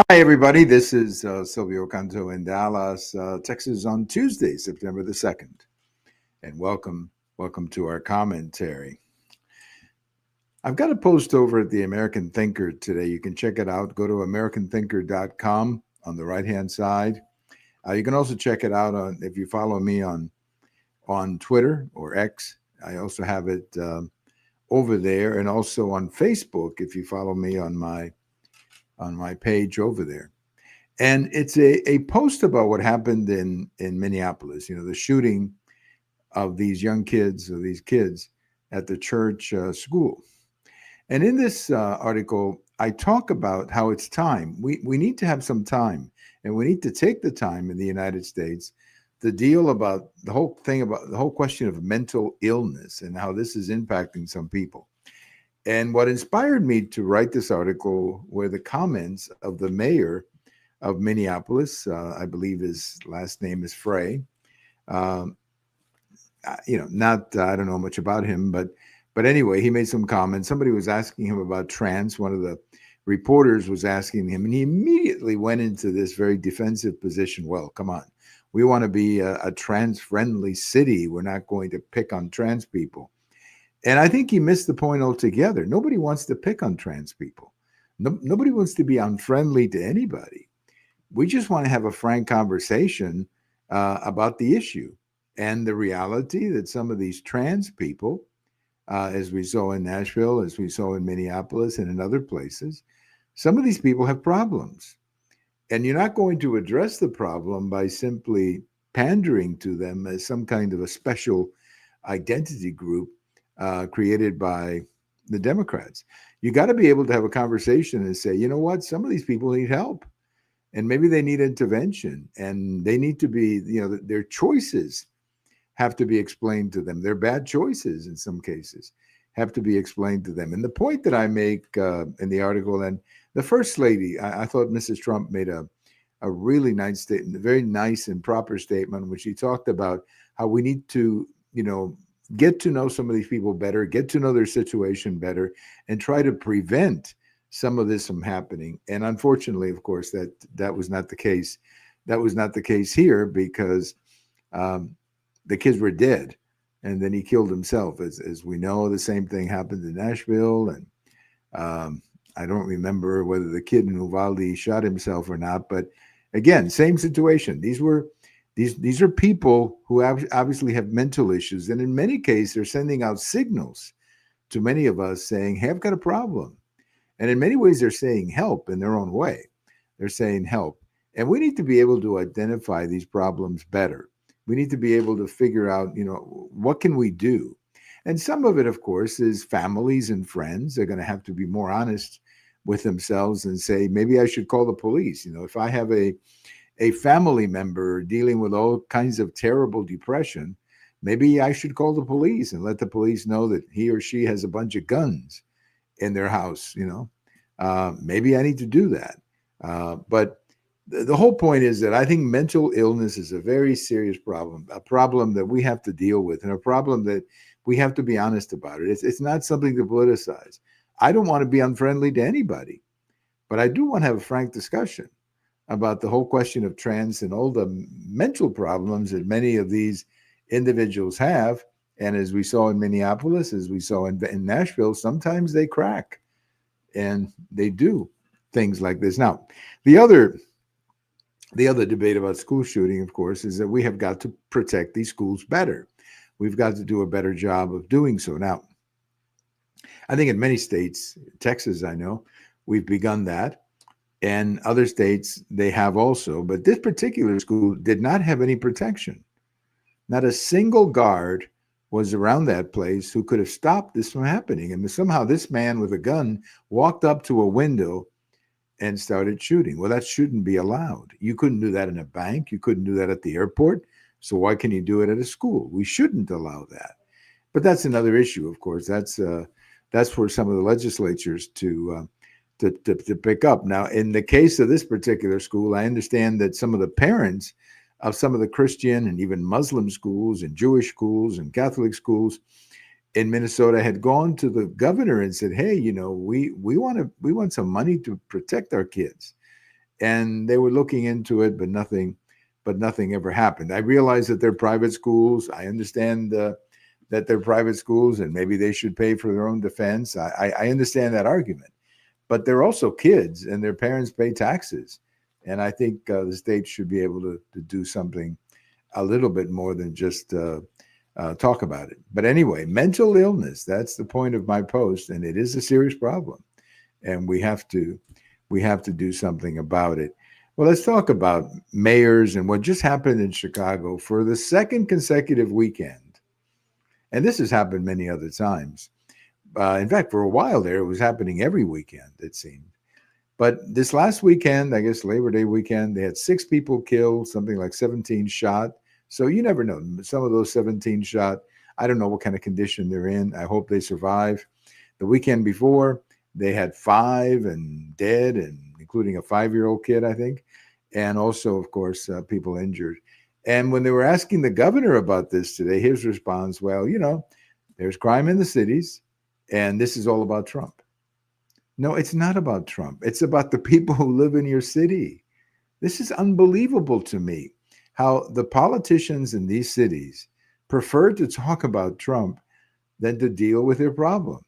Hi, everybody. This is Silvio Canto in Dallas, Texas on Tuesday, September the 2nd. And welcome to our commentary. I've got a post over at the American Thinker today. You can check it out. Go to americanthinker.com on the right-hand side. You can also check it out if you follow me on Twitter or X. I also have it over there, and also on Facebook if you follow me on my page over there. And it's a post about what happened in Minneapolis. The shooting of these young kids, or these kids at the church school. And in this article, I talk about how it's time. We need to have some time, and we need to take the time in the United States to deal about the whole thing, about the whole question of mental illness and how this is impacting some people. And what inspired me to write this article were the comments of the mayor of Minneapolis. I believe his last name is Frey. Um, not I don't know much about him, but anyway, he made some comments. Somebody was asking him about trans. One of the reporters was asking him, and he immediately went into this very defensive position. Well, come on, we want to be a trans-friendly city. We're not going to pick on trans people. And I think he missed the point altogether. Nobody wants to pick on trans people. Nobody wants to be unfriendly to anybody. We just want to have a frank conversation about the issue and the reality that some of these trans people, as we saw in Nashville, as we saw in Minneapolis and in other places, some of these people have problems. And you're not going to address the problem by simply pandering to them as some kind of a special identity group created by the Democrats. You got to be able to have a conversation and say, you know what, some of these people need help, and maybe they need intervention, and they need to be, their choices have to be explained to them. Their bad choices, in some cases, have to be explained to them. And the point that I make in the article, and the First Lady, I thought Mrs. Trump made a really nice statement, a very nice and proper statement, in which she talked about how we need to, get to know some of these people better, get to know their situation better, and try to prevent some of this from happening. And unfortunately, of course, that was not the case. That was not the case here, because the kids were dead, and then he killed himself. As we know, the same thing happened in Nashville, and I don't remember whether the kid in Uvalde shot himself or not. But again, same situation. These are people who obviously have mental issues, and in many cases, they're sending out signals to many of us saying, "Hey, I've got a problem." And in many ways, they're saying help in their own way. They're saying help. And we need to be able to identify these problems better. We need to be able to figure out, what can we do? And some of it, of course, is families and friends. They're going to have to be more honest with themselves and say, maybe I should call the police. If I have a family member dealing with all kinds of terrible depression, maybe I should call the police and let the police know that he or she has a bunch of guns in their house. Maybe I need to do that. But the whole point is that I think mental illness is a very serious problem, a problem that we have to deal with, and a problem that we have to be honest about it. It's not something to politicize. I don't want to be unfriendly to anybody, but I do want to have a frank discussion about the whole question of trans and all the mental problems that many of these individuals have. And as we saw in Minneapolis, as we saw in Nashville, sometimes they crack and they do things like this. Now, the other debate about school shooting, of course, is that we have got to protect these schools better. We've got to do a better job of doing so. Now, I think in many states, Texas, I know, we've begun that. And other states, they have also. But this particular school did not have any protection. Not a single guard was around that place who could have stopped this from happening. And somehow this man with a gun walked up to a window and started shooting. Well, that shouldn't be allowed. You couldn't do that in a bank. You couldn't do that at the airport. So why can you do it at a school? We shouldn't allow that. But that's another issue, of course. That's for some of the legislatures to pick up. Now, in the case of this particular school, I understand that some of the parents of some of the Christian and even Muslim schools and Jewish schools and Catholic schools in Minnesota had gone to the governor and said, "Hey, we want some money to protect our kids." and they were looking into it, but nothing ever happened. I realize that they're private schools. I understand that they're private schools, and maybe they should pay for their own defense. I understand that argument, but they're also kids, and their parents pay taxes, and I think the state should be able to do something a little bit more than just talk about it. But anyway, mental illness—that's the point of my post, and it is a serious problem, and we have to do something about it. Well, let's talk about mayors and what just happened in Chicago for the second consecutive weekend. And this has happened many other times. In fact, for a while there, it was happening every weekend, it seemed. But this last weekend, I guess Labor Day weekend, they had 6 people killed, something like 17 shot. So you never know. Some of those 17 shot, I don't know what kind of condition they're in. I hope they survive. The weekend before, they had 5 and dead, and including a 5-year-old kid, I think, and also, of course, people injured. And when they were asking the governor about this today, his response, well, there's crime in the cities, and this is all about Trump. No, it's not about Trump. It's about the people who live in your city. This is unbelievable to me, how the politicians in these cities prefer to talk about Trump than to deal with their problem.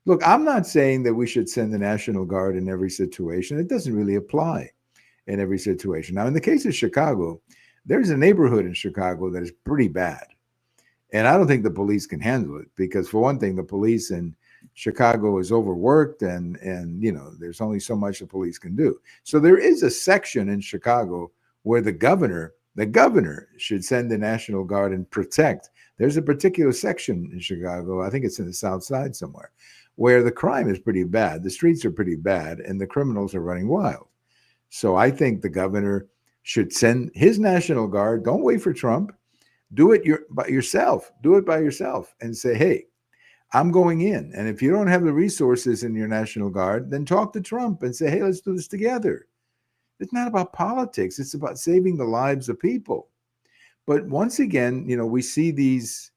Look, I'm not saying that we should send the National Guard in every situation. It doesn't really apply in every situation. Now, in the case of Chicago, there's a neighborhood in Chicago that is pretty bad. And I don't think the police can handle it because, for one thing, the police in Chicago is overworked and there's only so much the police can do. So there is a section in Chicago where the governor should send the National Guard and protect. There's a particular section in Chicago, I think it's in the South Side somewhere, where the crime is pretty bad. The streets are pretty bad and the criminals are running wild. So I think the governor should send his National Guard. Don't wait for Trump. Do it by yourself. Do it by yourself and say, hey, I'm going in. And if you don't have the resources in your National Guard, then talk to Trump and say, hey, let's do this together. It's not about politics. It's about saving the lives of people. But once again, we see these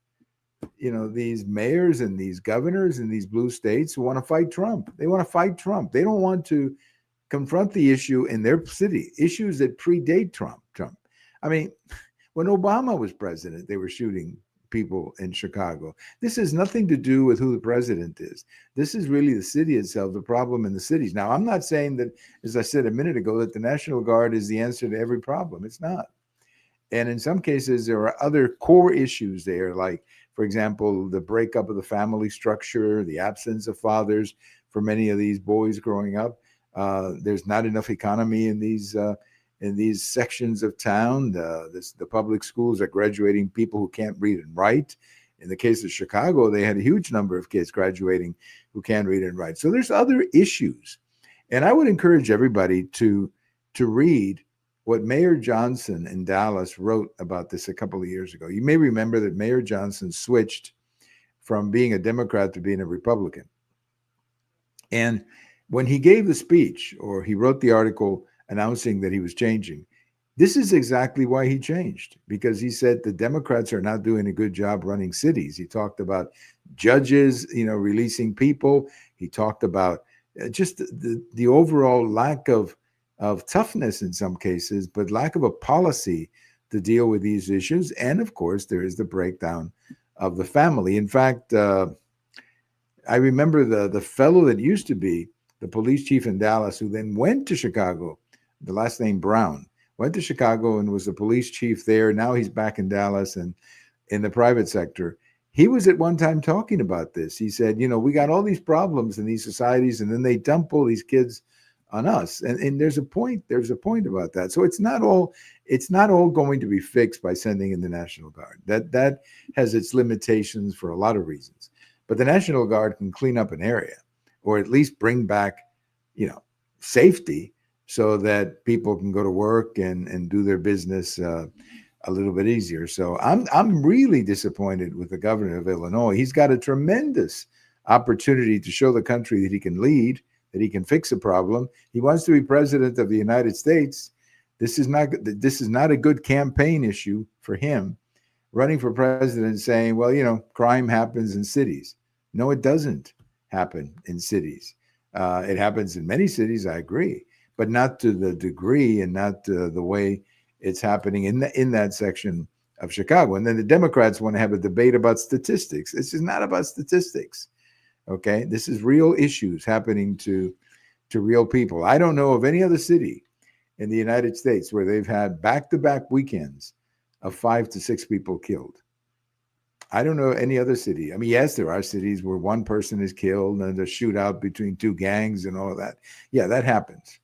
mayors and these governors in these blue states who want to fight Trump. They want to fight Trump. They don't want to confront the issue in their city, issues that predate Trump. I mean, when Obama was president, they were shooting people in Chicago. This has nothing to do with who the president is. This is really the city itself, the problem in the cities. Now, I'm not saying that, as I said a minute ago, that the National Guard is the answer to every problem. It's not. And in some cases, there are other core issues there, like, for example, the breakup of the family structure, the absence of fathers for many of these boys growing up. There's not enough economy in these sections of town. The public schools are graduating people who can't read and write. In the case of Chicago, they had a huge number of kids graduating who can't read and write. So there's other issues. And I would encourage everybody to read what Mayor Johnson in Dallas wrote about this a couple of years ago. You may remember that Mayor Johnson switched from being a Democrat to being a Republican. And when he gave the speech, or he wrote the article announcing that he was changing, this is exactly why he changed, because he said the Democrats are not doing a good job running cities. He talked about judges, releasing people. He talked about just the overall lack of toughness in some cases, but lack of a policy to deal with these issues. And of course, there is the breakdown of the family. In fact, I remember the fellow that used to be the police chief in Dallas, who then went to Chicago, the last name Brown, went to Chicago and was the police chief there. Now he's back in Dallas and in the private sector. He was at one time talking about this. He said, we got all these problems in these societies, and then they dump all these kids on us. And there's a point about that. So it's not all going to be fixed by sending in the National Guard. That has its limitations for a lot of reasons. But the National Guard can clean up an area, or at least bring back, safety, so that people can go to work and do their business a little bit easier. So I'm really disappointed with the governor of Illinois. He's got a tremendous opportunity to show the country that he can lead, that he can fix a problem. He wants to be president of the United States. This is not a good campaign issue for him, running for president saying, well, crime happens in cities. No, it doesn't happen in cities. It happens in many cities, I agree. but not to the degree and not the way it's happening in that section of Chicago. And then the Democrats want to have a debate about statistics. This is not about statistics. Okay, this is real issues happening to real people. I don't know of any other city in the United States where they've had back-to-back weekends of 5 to 6 people killed. I don't know any other city. I mean, yes, there are cities where one person is killed and a shootout between two gangs and all of that. Yeah, that happens,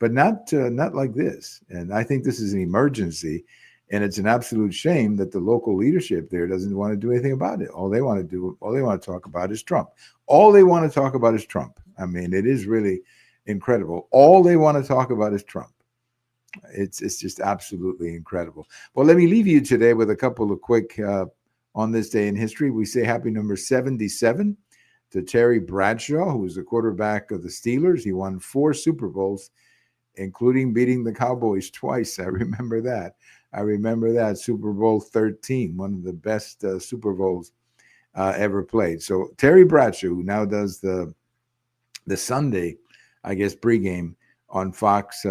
but not like this. And I think this is an emergency, and it's an absolute shame that the local leadership there doesn't want to do anything about it. All they want to talk about is Trump. All they want to talk about is Trump. I mean, it is really incredible. All they want to talk about is Trump. It's just absolutely incredible. Well, let me leave you today with a couple of quick on this day in history. We say happy number 77 to Terry Bradshaw, who was the quarterback of the Steelers. He won 4 Super Bowls, including beating the Cowboys twice. I remember that. Super Bowl 13, one of the best Super Bowls ever played. So Terry Bradshaw, who now does the Sunday, I guess, pregame on Fox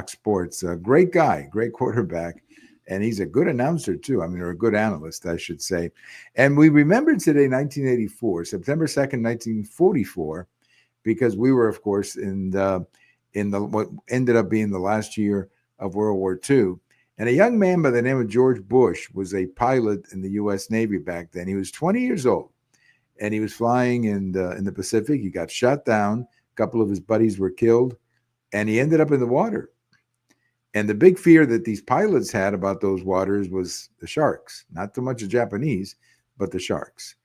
Sports. Great guy, great quarterback, and he's a good announcer too. I mean, or a good analyst, I should say. And we remember today, 1984, September 2nd, 1944, because we were, of course, in the what ended up being the last year of World War II. And a young man by the name of George Bush was a pilot in the U.S. Navy back then. He was 20 years old, and he was flying in the Pacific. He got shot down. A couple of his buddies were killed, and he ended up in the water. And the big fear that these pilots had about those waters was the sharks, not so much the Japanese, but the sharks.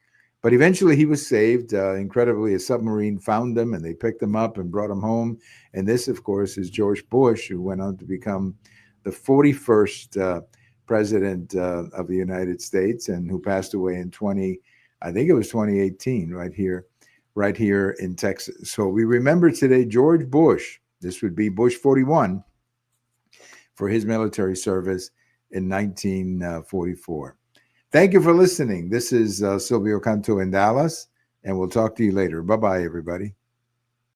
But eventually he was saved. Incredibly, a submarine found him, and they picked him up and brought him home. And this, of course, is George Bush, who went on to become the 41st president of the United States, and who passed away in 2018, right here in Texas. So we remember today George Bush. This would be Bush 41 for his military service in 1944. Thank you for listening. This is Silvio Canto in Dallas, and we'll talk to you later. Bye-bye, everybody.